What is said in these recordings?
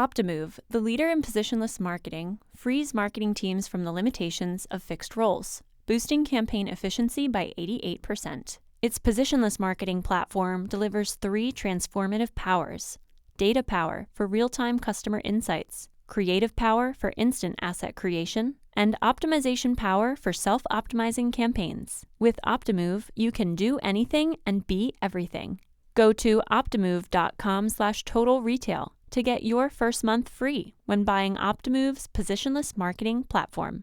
Optimove, the leader in positionless marketing, frees marketing teams from the limitations of fixed roles, boosting campaign efficiency by 88%. Its positionless marketing platform delivers three transformative powers: data power for real-time customer insights, creative power for instant asset creation, and optimization power for self-optimizing campaigns. With Optimove, you can do anything and be everything. Go to optimove.com/total retail to get your first month free when buying Optimove's positionless marketing platform.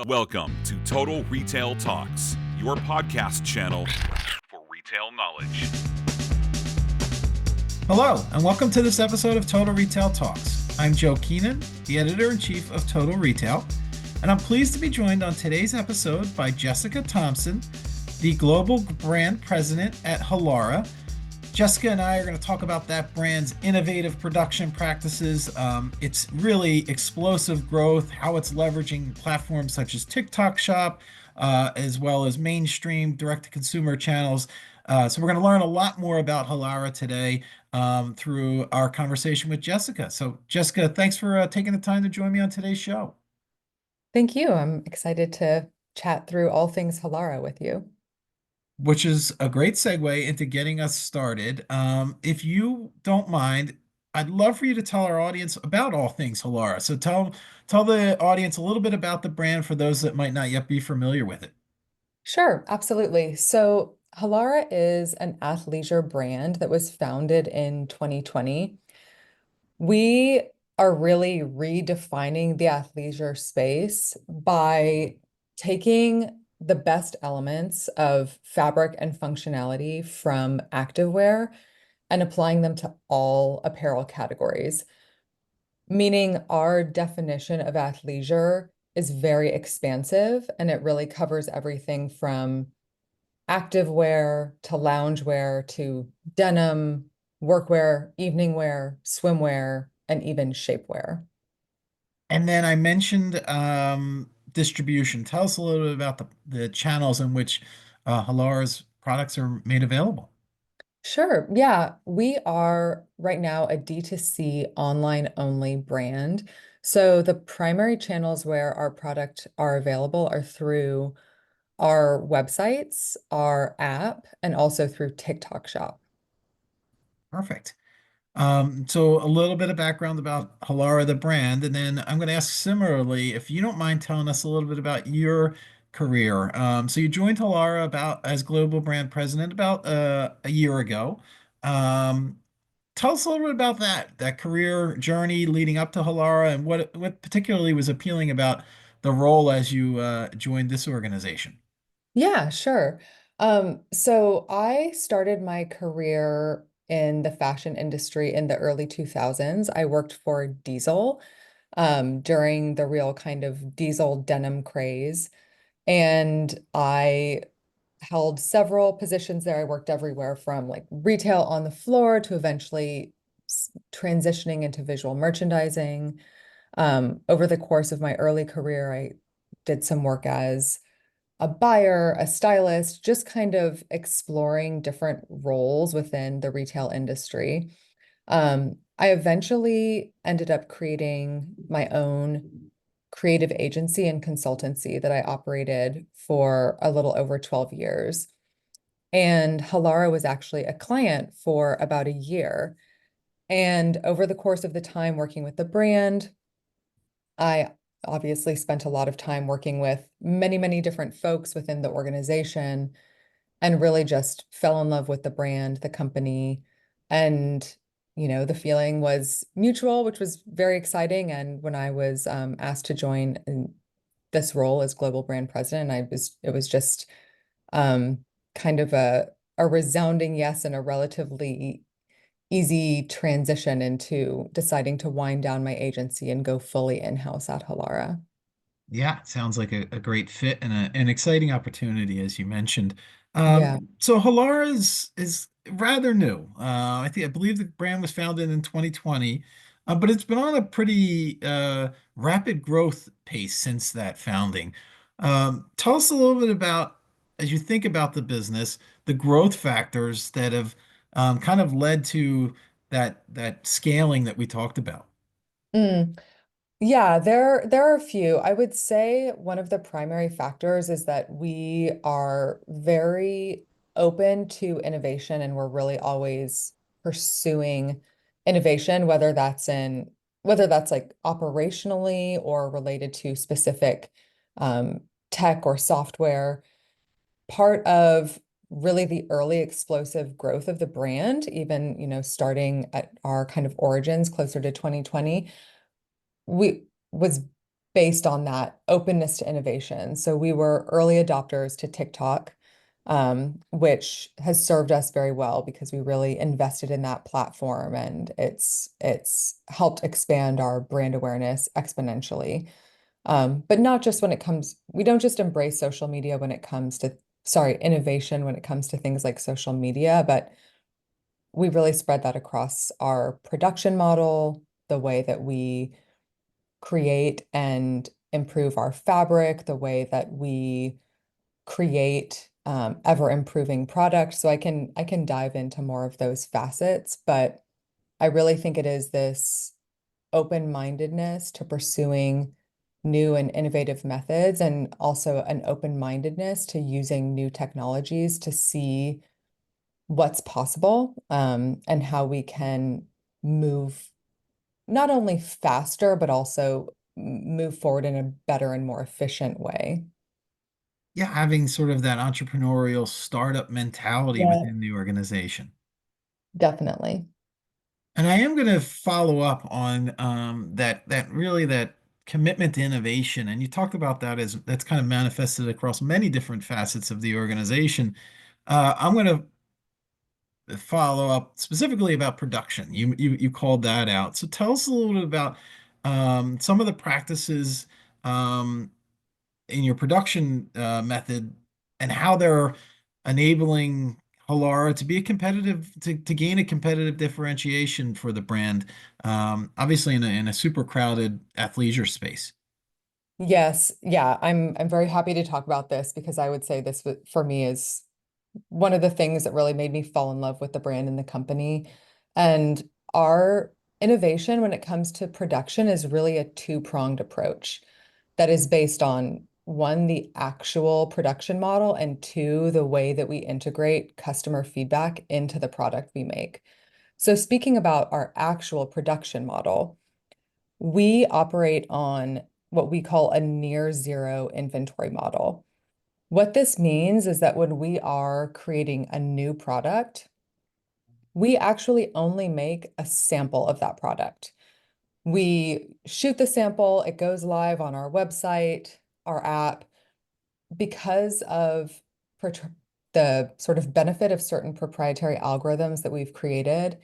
Welcome to Total Retail Talks, your podcast channel for retail knowledge. Hello, and welcome to this episode of Total Retail Talks. I'm Joe Keenan, the editor-in-chief of Total Retail, and I'm pleased to be joined on today's episode by Jessica Thompson, the global brand president at Halara. Jessica and I are going to talk about that brand's innovative production practices, its really explosive growth, how it's leveraging platforms such as TikTok Shop, as well as mainstream direct-to-consumer channels. So we're going to learn a lot more about Halara today through our conversation with Jessica. So Jessica, thanks for taking the time to join me on today's show. Thank you. I'm excited to chat through all things Halara with you. Which is a great segue into getting us started. If you don't mind, I'd love for you to tell our audience about all things Halara. So tell the audience a little bit about the brand for those that might not yet be familiar with it. Sure, absolutely. So Halara is an athleisure brand that was founded in 2020. We are really redefining the athleisure space by taking the best elements of fabric and functionality from activewear and applying them to all apparel categories. Meaning our definition of athleisure is very expansive, and it really covers everything from activewear to loungewear to denim, workwear, evening wear, swimwear, and even shapewear. And then I mentioned distribution. Tell us a little bit about the channels in which Halara's products are made available. Sure. Yeah. We are right now a D2C online only brand. So the primary channels where our product are available are through our websites, our app, and also through TikTok Shop. Perfect. So a little bit of background about Halara, the brand, and then I'm going to ask similarly, if you don't mind telling us a little bit about your career. So you joined Halara about as global brand president about a year ago. Tell us a little bit about that career journey leading up to Halara, and what particularly was appealing about the role as you joined this organization. Yeah, sure. So I started my career in the fashion industry in the early 2000s. I worked for Diesel during the real kind of diesel denim craze. And I held several positions there. I worked everywhere from like retail on the floor to eventually transitioning into visual merchandising. Over the course of my early career, I did some work as a buyer, a stylist, just kind of exploring different roles within the retail industry. I eventually ended up creating my own creative agency and consultancy that I operated for a little over 12 years. And Halara was actually a client for about a year. And over the course of the time working with the brand, I obviously spent a lot of time working with many, many different folks within the organization and really just fell in love with the brand, the company, and the feeling was mutual, which was very exciting. And when I was asked to join in this role as global brand president, it was just kind of a resounding yes and a relatively easy transition into deciding to wind down my agency and go fully in-house at Halara. Yeah, it sounds like a great fit and an exciting opportunity, as you mentioned. Yeah. So Halara is rather new. I believe the brand was founded in 2020, but it's been on a pretty rapid growth pace since that founding. Tell us a little bit about, as you think about the business, the growth factors that have kind of led to that scaling that we talked about? Mm. Yeah, there are a few. I would say one of the primary factors is that we are very open to innovation and we're really always pursuing innovation, whether that's like operationally or related to specific tech or software. Part of really the early explosive growth of the brand, even, starting at our kind of origins closer to 2020, we was based on that openness to innovation. So we were early adopters to TikTok, which has served us very well because we really invested in that platform and it's helped expand our brand awareness exponentially. But not just when it comes, we don't just embrace social media when it comes to, sorry, innovation when it comes to things like social media, but we really spread that across our production model, the way that we create and improve our fabric, the way that we create ever improving products. So I can dive into more of those facets, but I really think it is this open-mindedness to pursuing new and innovative methods and also an open-mindedness to using new technologies to see what's possible and how we can move not only faster, but also move forward in a better and more efficient way. Yeah, having sort of that entrepreneurial startup mentality Yeah, within the organization. definitely. And I am going to follow up on that commitment to innovation. And you talked about that as that's kind of manifested across many different facets of the organization. I'm going to follow up specifically about production. You called that out. So tell us a little bit about some of the practices um, in your production method and how they're enabling Halara to be a competitive to gain a competitive differentiation for the brand, obviously in a super crowded athleisure space. Yes, yeah, I'm very happy to talk about this because I would say for me is one of the things that really made me fall in love with the brand and the company. And our innovation when it comes to production is really a two-pronged approach that is based on one, the actual production model, and two, the way that we integrate customer feedback into the product we make. So speaking about our actual production model, we operate on what we call a near zero inventory model. What this means is that when we are creating a new product, we actually only make a sample of that product. We shoot the sample, it goes live on our website, our app, because of the sort of benefit of certain proprietary algorithms that we've created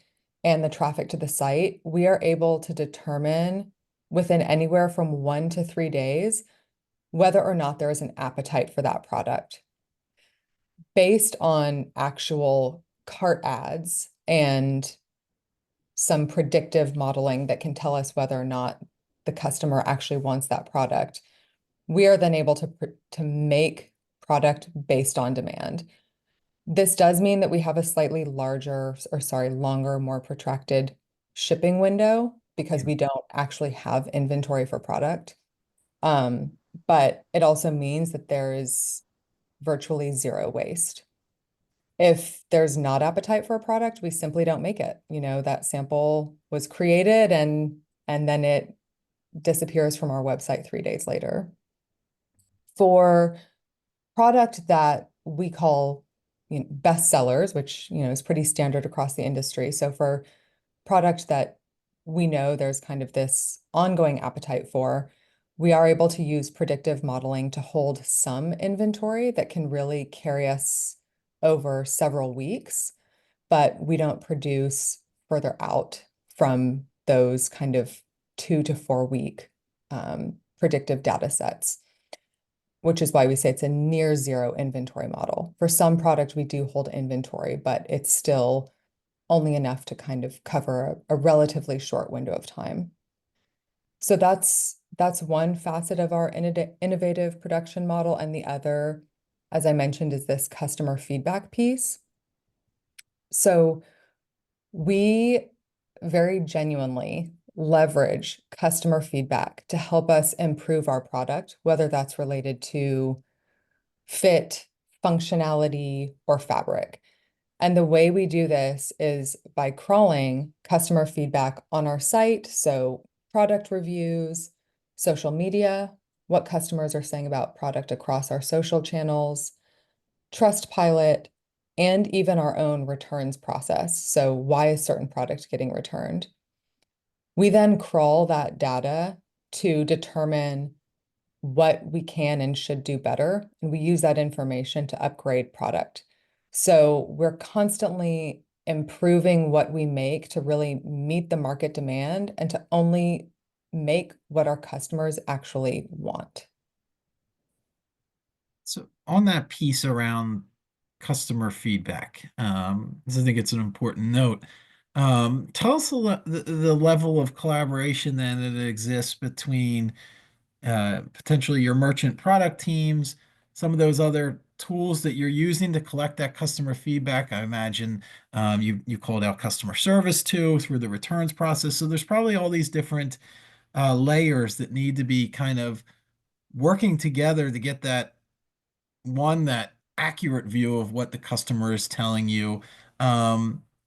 and the traffic to the site, we are able to determine within anywhere from 1 to 3 days whether or not there is an appetite for that product based on actual cart ads and some predictive modeling that can tell us whether or not the customer actually wants that product. We are then able to make product based on demand. This does mean that we have a slightly larger, or sorry, longer, more protracted shipping window because Yeah. we don't actually have inventory for product. Um, but it also means that there is virtually zero waste. If there's not appetite for a product, we simply don't make it. That sample was created and then it disappears from our website 3 days later. For product that we call best sellers, which is pretty standard across the industry. So for product that we know there's kind of this ongoing appetite for, we are able to use predictive modeling to hold some inventory that can really carry us over several weeks, but we don't produce further out from those kind of 2 to 4 week predictive data sets, which is why we say it's a near zero inventory model. For some product, we do hold inventory, but it's still only enough to kind of cover a relatively short window of time. So that's one facet of our innovative production model. And the other, as I mentioned, is this customer feedback piece. So we very genuinely leverage customer feedback to help us improve our product, whether that's related to fit, functionality, or fabric. And the way we do this is by crawling customer feedback on our site. So product reviews, social media, what customers are saying about product across our social channels, Trustpilot, and even our own returns process. So why is certain product getting returned? We then crawl that data to determine what we can and should do better, and we use that information to upgrade product. So we're constantly improving what we make to really meet the market demand and to only make what our customers actually want. So on that piece around customer feedback, 'cause I think it's an important note. Tell us the level of collaboration then that exists between potentially your merchant product teams, some of those other tools that you're using to collect that customer feedback. I imagine you called out customer service too through the returns process. So there's probably all these different layers that need to be kind of working together to get that accurate view of what the customer is telling you,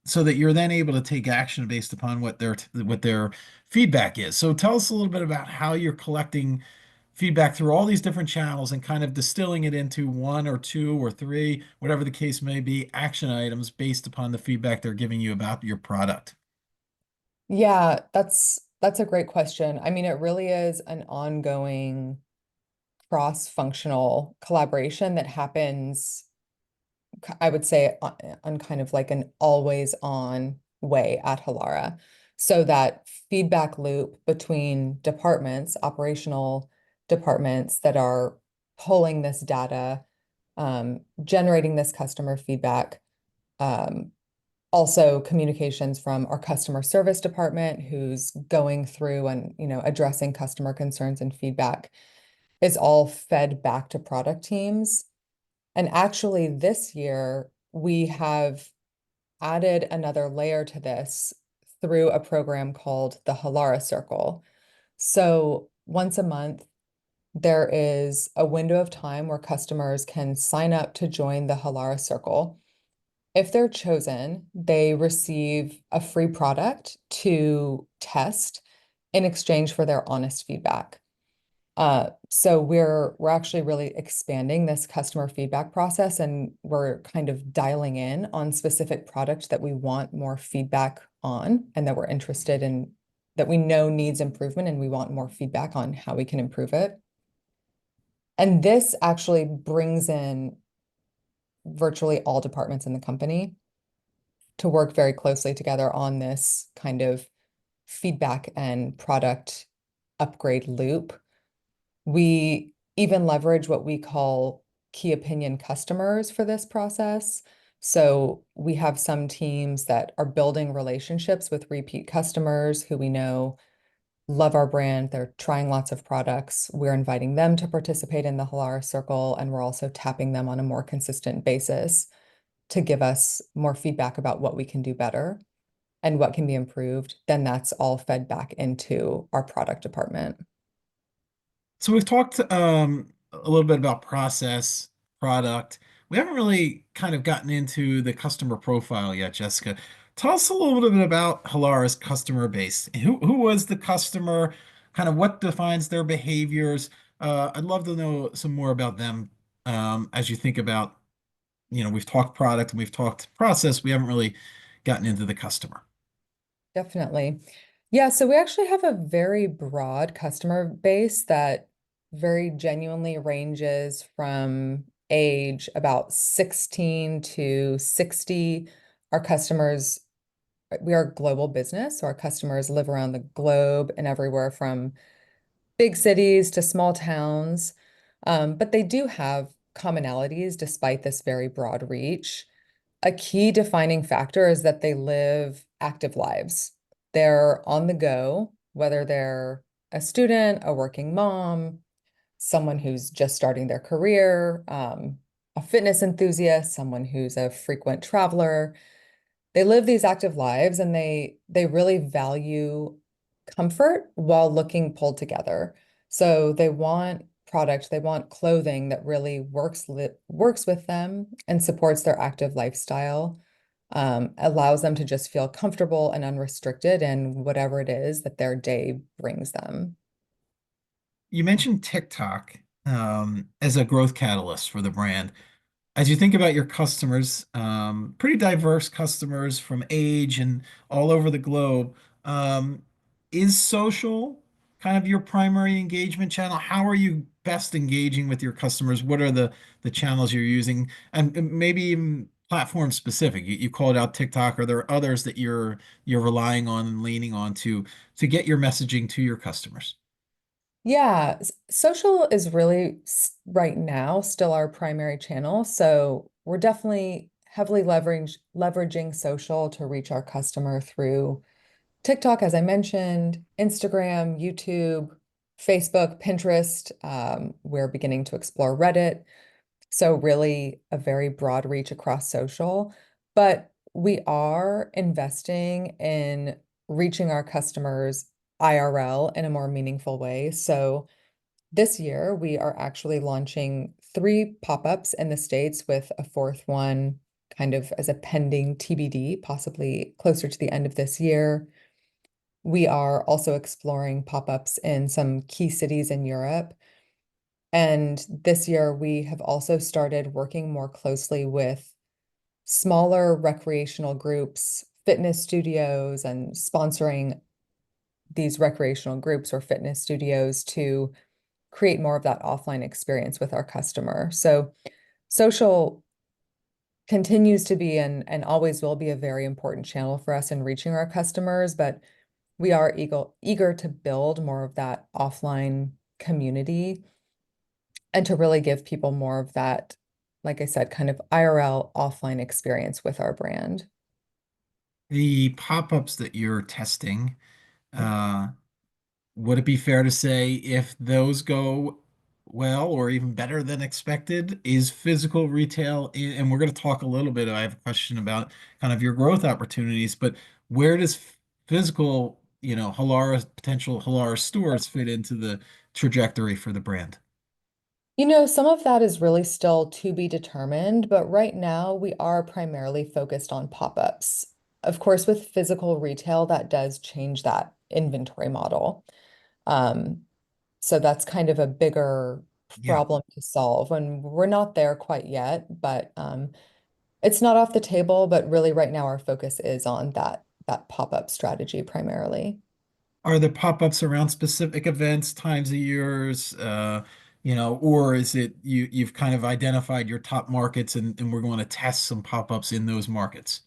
so that you're then able to take action based upon what their feedback is. So tell us a little bit about how you're collecting feedback through all these different channels and kind of distilling it into one or two or three, whatever the case may be, action items based upon the feedback they're giving you about your product. Yeah, that's a great question. I mean, it really is an ongoing cross-functional collaboration that happens, I would say, on kind of like an always on way at Halara. So that feedback loop between departments, operational departments that are pulling this data, generating this customer feedback, um, also communications from our customer service department who's going through and, addressing customer concerns and feedback is all fed back to product teams. And actually, this year, we have added another layer to this through a program called the Halara Circle. So once a month, there is a window of time where customers can sign up to join the Halara Circle. If they're chosen, they receive a free product to test in exchange for their honest feedback. So we're actually really expanding this customer feedback process, and we're kind of dialing in on specific products that we want more feedback on and that we're interested in, that we know needs improvement, and we want more feedback on how we can improve it. And this actually brings in virtually all departments in the company to work very closely together on this kind of feedback and product upgrade loop. We even leverage what we call key opinion customers for this process. So we have some teams that are building relationships with repeat customers who we know love our brand. They're trying lots of products. We're inviting them to participate in the Halara Circle, and we're also tapping them on a more consistent basis to give us more feedback about what we can do better and what can be improved. Then that's all fed back into our product department. So we've talked a little bit about process, product. We haven't really kind of gotten into the customer profile yet, Jessica. Tell us a little bit about Halara's customer base. Who was the customer? Kind of what defines their behaviors? I'd love to know some more about them, as you think about, we've talked product and we've talked process. We haven't really gotten into the customer. Definitely. Yeah, so we actually have a very broad customer base that very genuinely ranges from age about 16 to 60. Our customers, we are a global business, so our customers live around the globe and everywhere from big cities to small towns. But they do have commonalities despite this very broad reach. A key defining factor is that they live active lives. They're on the go, whether they're a student, a working mom, someone who's just starting their career, a fitness enthusiast, someone who's a frequent traveler. they live these active lives and they really value comfort while looking pulled together. So they want product, they want clothing that really works with them and supports their active lifestyle, allows them to just feel comfortable and unrestricted in whatever it is that their day brings them. You mentioned TikTok as a growth catalyst for the brand. As you think about your customers, pretty diverse customers from age and all over the globe, is social kind of your primary engagement channel? How are you best engaging with your customers? What are the channels you're using? And maybe even platform specific. You called out TikTok. Are there others that you're relying on and leaning on to get your messaging to your customers? Yeah, social is really right now still our primary channel. So we're definitely heavily leveraging social to reach our customer through TikTok, as I mentioned, Instagram, YouTube, Facebook, Pinterest. We're beginning to explore Reddit. So really a very broad reach across social, but we are investing in reaching our customers IRL in a more meaningful way. So this year we are actually launching 3 pop-ups in the States with a fourth one kind of as a pending TBD, possibly closer to the end of this year. We are also exploring pop-ups in some key cities in Europe. And this year, we have also started working more closely with smaller recreational groups, fitness studios, and sponsoring these recreational groups or fitness studios to create more of that offline experience with our customer. So social continues to be and always will be a very important channel for us in reaching our customers, but we are eager to build more of that offline community and to really give people more of that, like I said, kind of IRL offline experience with our brand. The pop-ups that you're testing, uh, would it be fair to say if those go well or even better than expected, is physical retail, and we're going to talk a little bit, I have a question about kind of your growth opportunities, but where does physical, Halara, potential Halara stores fit into the trajectory for the brand? Some of that is really still to be determined, but right now we are primarily focused on pop-ups. Of course, with physical retail, that does change that inventory model. Um, so that's kind of a bigger Yeah. problem to solve, and we're not there quite yet, but it's not off the table, but really right now our focus is on that pop-up strategy primarily. Are there pop-ups around specific events, times of years, or is it you've kind of identified your top markets and we're going to test some pop-ups in those markets?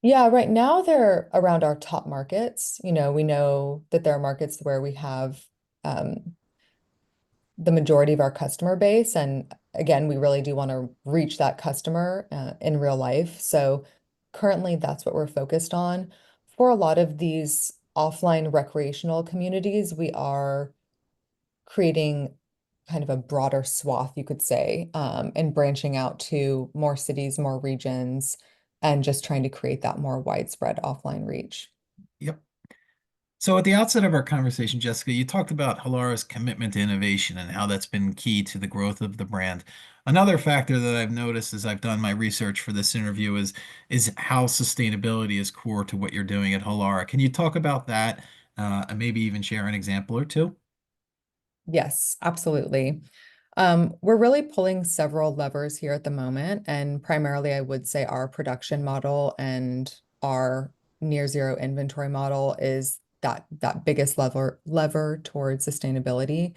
Yeah, right now they're around our top markets. We know that there are markets where we have the majority of our customer base. And again, we really do want to reach that customer in real life. So currently, that's what we're focused on. For a lot of these offline recreational communities, we are creating kind of a broader swath, you could say, and branching out to more cities, more regions, and just trying to create that more widespread offline reach. Yep. So at the outset of our conversation, Jessica, you talked about Halara's commitment to innovation and how that's been key to the growth of the brand. Another factor that I've noticed as I've done my research for this interview is how sustainability is core to what you're doing at Halara. Can you talk about that, and maybe even share an example or two? Yes, absolutely. We're really pulling several levers here at the moment, and primarily I would say our production model and our near zero inventory model is that biggest lever towards sustainability,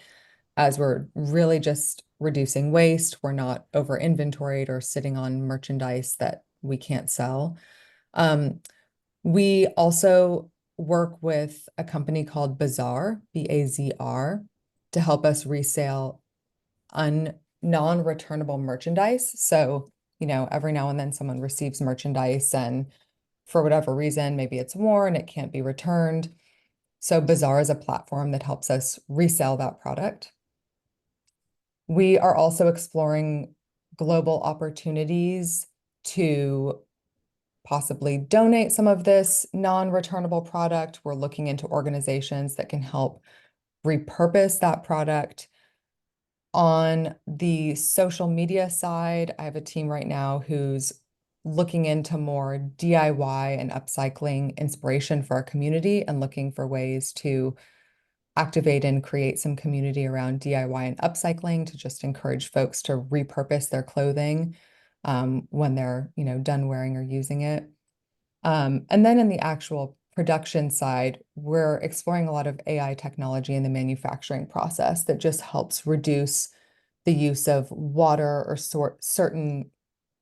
as we're really just reducing waste. We're not over inventoried or sitting on merchandise that we can't sell. Um, we also work with a company called Bazaar, Bazr, to help us resell un non-returnable merchandise. So, every now and then someone receives merchandise and for whatever reason, maybe it's worn, it can't be returned. So Bazaar is a platform that helps us resell that product. We are also exploring global opportunities to possibly donate some of this non-returnable product. We're looking into organizations that can help repurpose that product. On the social media side, I have a team right now who's looking into more DIY and upcycling inspiration for our community and looking for ways to activate and create some community around DIY and upcycling to just encourage folks to repurpose their clothing when they're, done wearing or using it. And then in the actual production side, we're exploring a lot of AI technology in the manufacturing process that just helps reduce the use of water or certain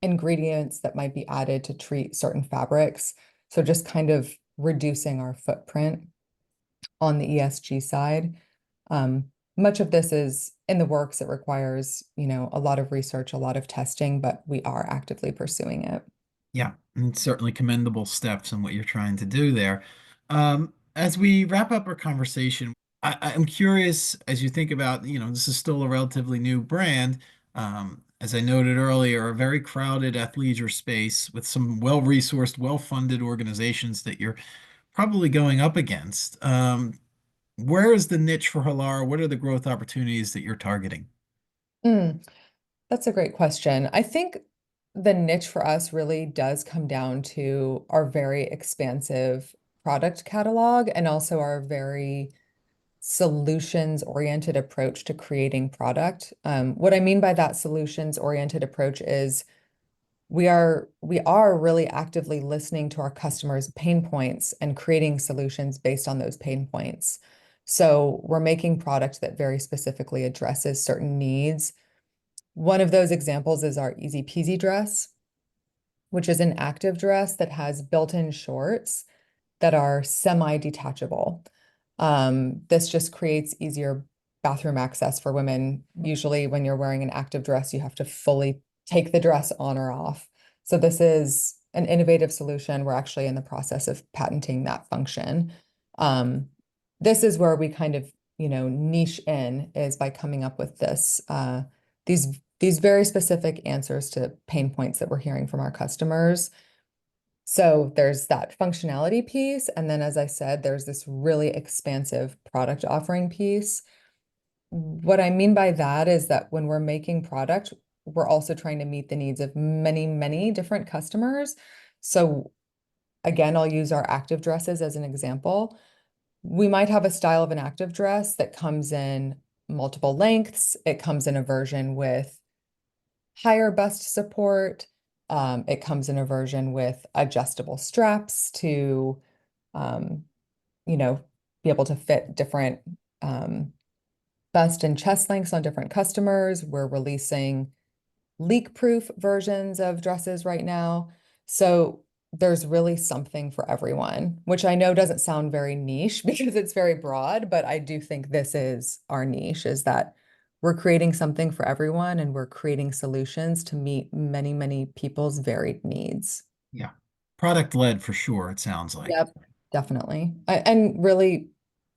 ingredients that might be added to treat certain fabrics. So just kind of reducing our footprint on the ESG side. Much of this is in the works. It requires, a lot of research, a lot of testing, but we are actively pursuing it. Yeah, and certainly commendable steps in what you're trying to do there. As we wrap up our conversation, I'm curious, as you think about, this is still a relatively new brand. As I noted earlier, a very crowded athleisure space with some well-resourced, well-funded organizations that you're probably going up against. Where is the niche for Halara? What are the growth opportunities that you're targeting? Mm, that's a great question. I think the niche for us really does come down to our very expansive product catalog and also our very solutions-oriented approach to creating product. What I mean by that solutions-oriented approach is we are really actively listening to our customers' pain points and creating solutions based on those pain points. So we're making product that very specifically addresses certain needs. One of those examples is our Easy Peasy dress, which is an active dress that has built-in shorts that are semi-detachable. This just creates easier bathroom access for women. Usually when you're wearing an active dress, you have to fully take the dress on or off. So this is an innovative solution. We're actually in the process of patenting that function. This is where we kind of, niche in, is by coming up with these very specific answers to pain points that we're hearing from our customers. So there's that functionality piece. And then, as I said, there's this really expansive product offering piece. What I mean by that is that when we're making product, we're also trying to meet the needs of many, many different customers. So again, I'll use our active dresses as an example. We might have a style of an active dress that comes in multiple lengths. It comes in a version with higher bust support. It comes in a version with adjustable straps to, be able to fit different bust and chest lengths on different customers. We're releasing leak-proof versions of dresses right now. So there's really something for everyone, which I know doesn't sound very niche because it's very broad, but I do think this is our niche, is that we're creating something for everyone and we're creating solutions to meet many, many people's varied needs. Yeah, product led for sure, it sounds like. Yep, definitely. And really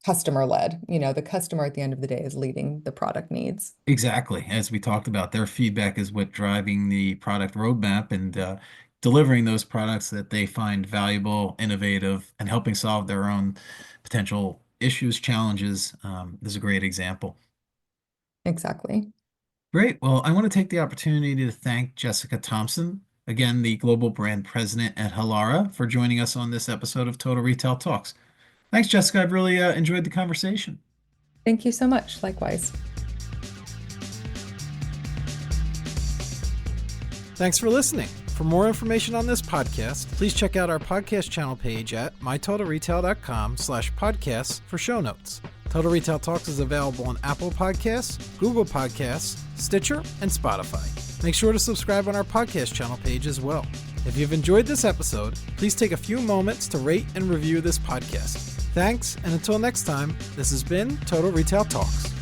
customer led. The customer at the end of the day is leading the product needs. Exactly. As we talked about, their feedback is what driving the product roadmap and delivering those products that they find valuable, innovative, and helping solve their own potential issues, challenges. Is a great example. Exactly. Great. Well, I want to take the opportunity to thank Jessica Thompson, again, the Global Brand President at Halara, for joining us on this episode of Total Retail Talks. Thanks, Jessica. I've really enjoyed the conversation. Thank you so much. Likewise. Thanks for listening. For more information on this podcast, please check out our podcast channel page at mytotalretail.com/podcasts for show notes. Total Retail Talks is available on Apple Podcasts, Google Podcasts, Stitcher, and Spotify. Make sure to subscribe on our podcast channel page as well. If you've enjoyed this episode, please take a few moments to rate and review this podcast. Thanks, and until next time, this has been Total Retail Talks.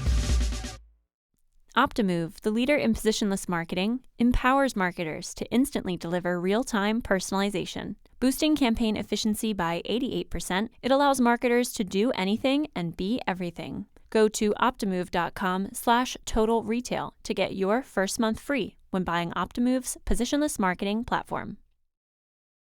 Optimove, the leader in positionless marketing, empowers marketers to instantly deliver real-time personalization. Boosting campaign efficiency by 88%, it allows marketers to do anything and be everything. Go to optimove.com/totalretail to get your first month free when buying Optimove's positionless marketing platform.